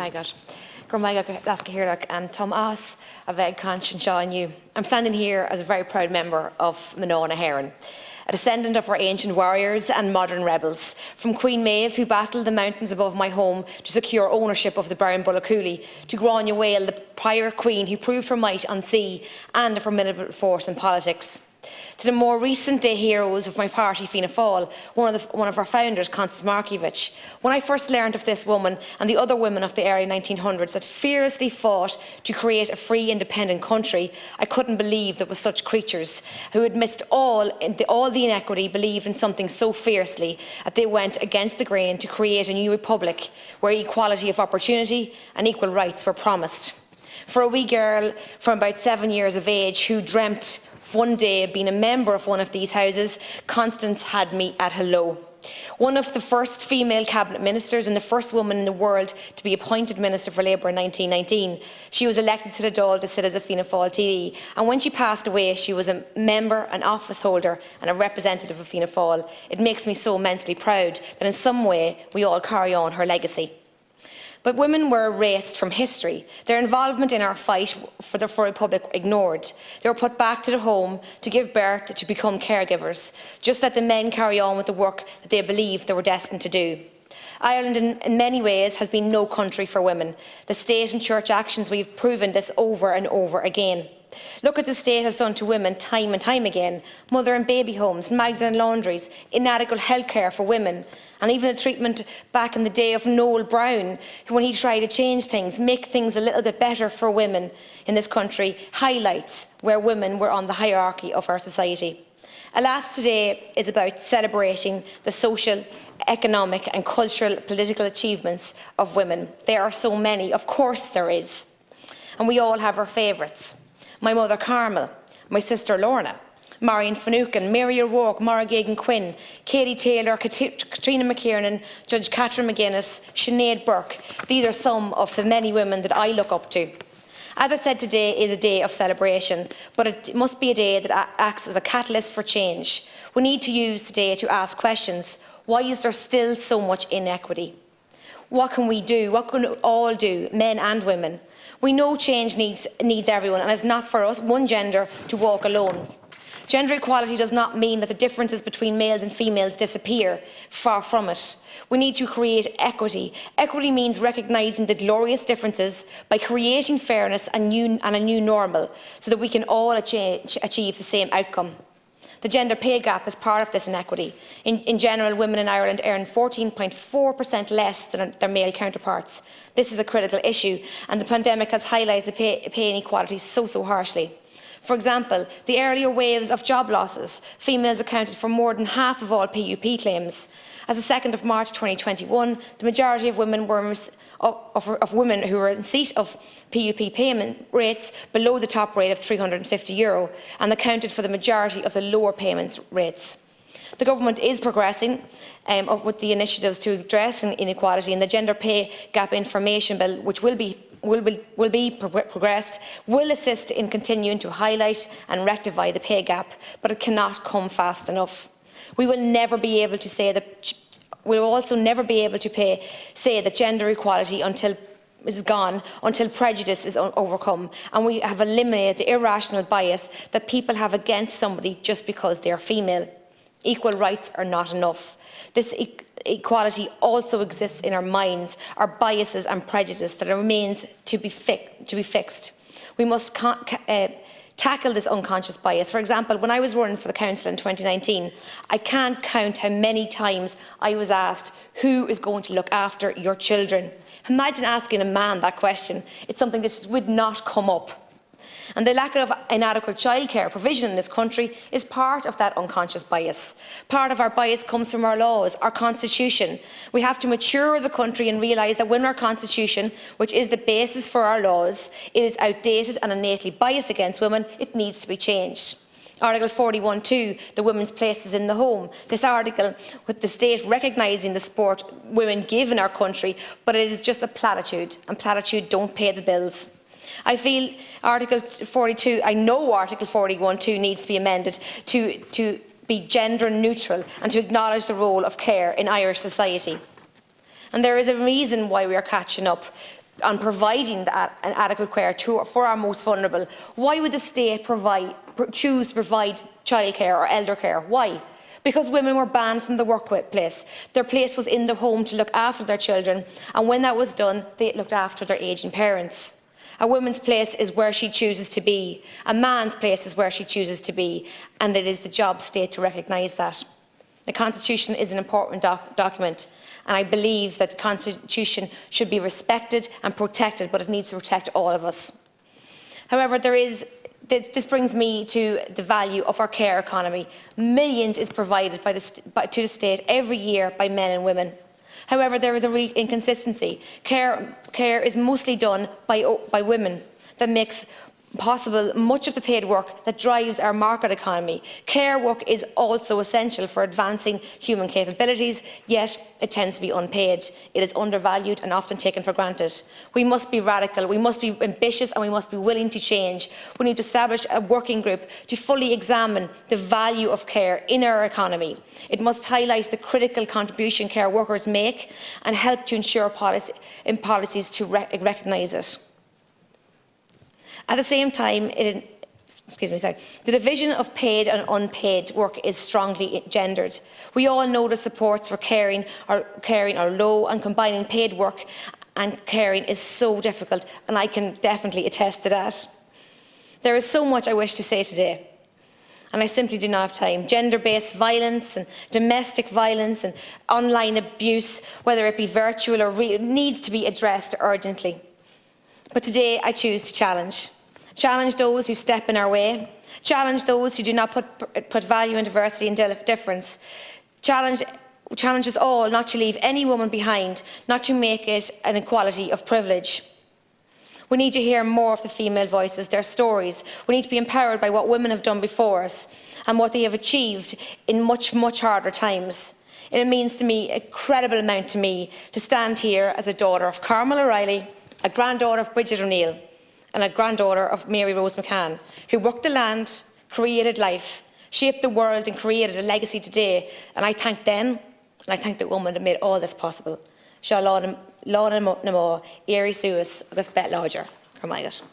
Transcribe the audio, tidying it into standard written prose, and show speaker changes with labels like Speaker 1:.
Speaker 1: Maigad. Gur Maigad Lascahirach and Tom As a Veg Conscience Shaw and you. I'm standing here as a very proud member of Manona Heron, a descendant of our ancient warriors and modern rebels, from Queen Maeve, who battled the mountains above my home to secure ownership of the Barrenbullacooley, to Grania Whale, the prior queen who proved her might on sea and a formidable force in politics, to the more recent day heroes of my party, Fianna Fáil, one of our founders, Constance Markievicz. When I first learned of this woman and the other women of the early 1900s that fearlessly fought to create a free, independent country, I couldn't believe there were such creatures who, amidst all the inequity, believed in something so fiercely that they went against the grain to create a new republic where equality of opportunity and equal rights were promised. For a wee girl from about 7 years of age who dreamt one day being a member of one of these houses, Constance had me at hello. One of the first female cabinet ministers and the first woman in the world to be appointed Minister for Labour in 1919. She was elected to the Dáil to sit as a Fianna Fáil TD, and when she passed away, she was a member, an office holder and a representative of Fianna Fáil. It makes me so immensely proud that in some way we all carry on her legacy. But women were erased from history. Their involvement in our fight for the Republic ignored. They were put back to the home to give birth, to become caregivers, just let the men carry on with the work that they believed they were destined to do. Ireland in many ways has been no country for women. The state and church actions, we've proven this over and over again. Look what the state has done to women time and time again. Mother and baby homes, Magdalene laundries, inadequate healthcare for women, and even the treatment back in the day of Noel Brown, when he tried to change things, make things a little bit better for women in this country, highlights where women were on the hierarchy of our society. Alas, today is about celebrating the social, economic and cultural political achievements of women. There are so many, of course there is. And we all have our favourites. My mother Carmel, my sister Lorna, Marion Finucane, Mary O'Rourke, Mara Gagan Quinn, Katie Taylor, Katrina McKiernan, Judge Catherine McGuinness, Sinead Burke. These are some of the many women that I look up to. As I said, today is a day of celebration, but it must be a day that acts as a catalyst for change. We need to use today to ask questions. Why is there still so much inequity? What can we do? What can we all do, men and women? We know change needs everyone, and it's not for us, one gender, to walk alone. Gender equality does not mean that the differences between males and females disappear. Far from it. We need to create equity. Equity means recognising the glorious differences by creating fairness and a new normal, so that we can all achieve the same outcome. The gender pay gap is part of this inequity. In general, women in Ireland earn 14.4% less than their male counterparts. This is a critical issue, and the pandemic has highlighted the pay inequality so harshly. For example, the earlier waves of job losses, females accounted for more than half of all PUP claims. As of 2nd of March 2021, the majority of women who were in receipt of PUP payment rates below the top rate of €350 and accounted for the majority of the lower payment rates. The government is progressing with the initiatives to address inequality, and the Gender Pay Gap Information Bill, which will be progressed, will assist in continuing to highlight and rectify the pay gap, but it cannot come fast enough. We will never be able to say that. We will also never be able to say that gender equality is gone until prejudice is overcome, and we have eliminated the irrational bias that people have against somebody just because they are female. Equal rights are not enough. This equality also exists in our minds, our biases and prejudice that remains to be fixed. We must tackle this unconscious bias. For example, when I was running for the council in 2019, I can't count how many times I was asked, who is going to look after your children? Imagine asking a man that question. It's something that just would not come up. And the lack of inadequate childcare provision in this country is part of that unconscious bias. Part of our bias comes from our laws, our constitution. We have to mature as a country and realise that when our constitution, which is the basis for our laws, it is outdated and innately biased against women, it needs to be changed. Article 41(2), the women's places in the home. This article, with the state recognising the support women give in our country, but it is just a platitude, and platitude don't pay the bills. I feel Article 42, I know Article 41(2) needs to be amended to be gender neutral and to acknowledge the role of care in Irish society. And there is a reason why we are catching up. on providing an adequate care for our most vulnerable, why would the state choose to provide childcare or elder care? Why? Because women were banned from the workplace. Their place was in the home to look after their children, and when that was done, they looked after their ageing parents. A woman's place is where she chooses to be. A man's place is where she chooses to be, and it is the job state to recognise that. The Constitution is an important document, and I believe that the Constitution should be respected and protected, but it needs to protect all of us. However, this brings me to the value of our care economy. Millions is provided to the state every year by men and women. However, there is a real inconsistency. Care is mostly done by women. That makes possible much of the paid work that drives our market economy. Care work is also essential for advancing human capabilities, yet it tends to be unpaid. It is undervalued and often taken for granted. We must be radical, we must be ambitious, and we must be willing to change. We need to establish a working group to fully examine the value of care in our economy. It must highlight the critical contribution care workers make and help to ensure policies to recognise it. At the same time, the division of paid and unpaid work is strongly gendered. We all know the supports for caring are low, and combining paid work and caring is so difficult, and I can definitely attest to that. There is so much I wish to say today, and I simply do not have time. Gender-based violence and domestic violence and online abuse, whether it be virtual or real, needs to be addressed urgently. But today I choose to challenge. Challenge those who step in our way. Challenge those who do not put value in diversity and difference. Challenge us all not to leave any woman behind, not to make it an equality of privilege. We need to hear more of the female voices, their stories. We need to be empowered by what women have done before us and what they have achieved in much, much harder times. It means to me, a credible amount to me, to stand here as a daughter of Carmel O'Reilly, a granddaughter of Bridget O'Neill, and a granddaughter of Mary Rose McCann, who worked the land, created life, shaped the world and created a legacy today. And I thank them, and I thank the woman that made all this possible. Sha Lána Namo, Éiri Suas, agus Bet Lodger, Carmichael.